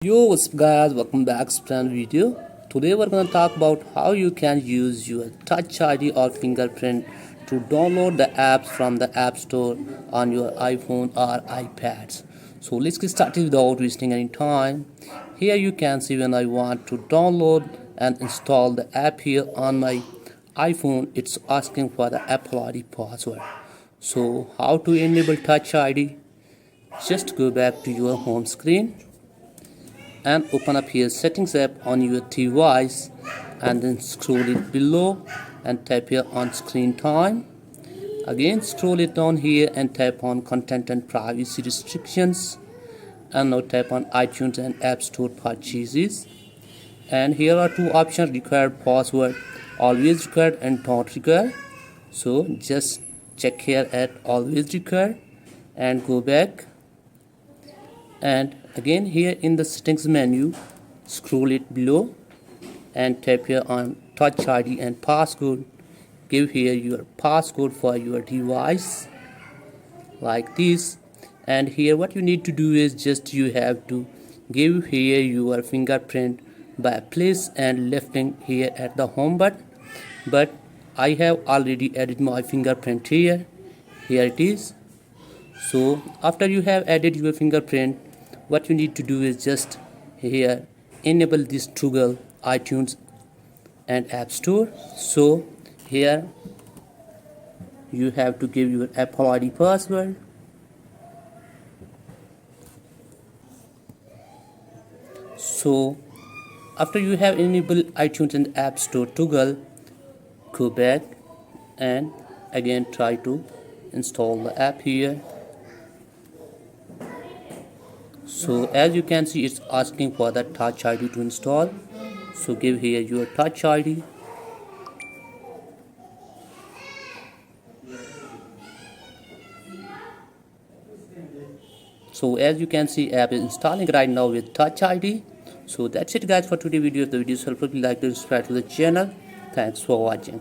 Yo, what's up guys, welcome back to brand video. Today we're gonna talk about how you can use your touch ID or fingerprint to download the apps from the app store on your iPhone or iPads. So let's get started without wasting any time. Here you can see when I want to download and install the app here on my iPhone, it's asking for the Apple ID password. So how to enable touch ID? Just go back to your home screen and open up here settings app on your device and then scroll it below and tap here on screen time. Again scroll it down here and tap on content and privacy restrictions, and now tap on iTunes and App Store purchases. And here are two options: required password, always required, and not required. So just check here at always required and go back, and again here in the settings menu scroll it below and tap here on touch ID and passcode. Give here your passcode for your device like this, and here what you need to do is just you have to give here your fingerprint by place and lifting here at the home button. But I have already added my fingerprint here it is. So after you have added your fingerprint, what you need to do is just here enable this toggle iTunes and App Store. So here you have to give your Apple ID password. So after you have enabled iTunes and App Store toggle, go back and again try to install the app here. So as you can see, it's asking for the touch ID to install. So give here your touch ID. So as you can see, app is installing right now with touch ID. So that's it guys for today's video. If the video is helpful, please like and subscribe to the channel. Thanks for watching.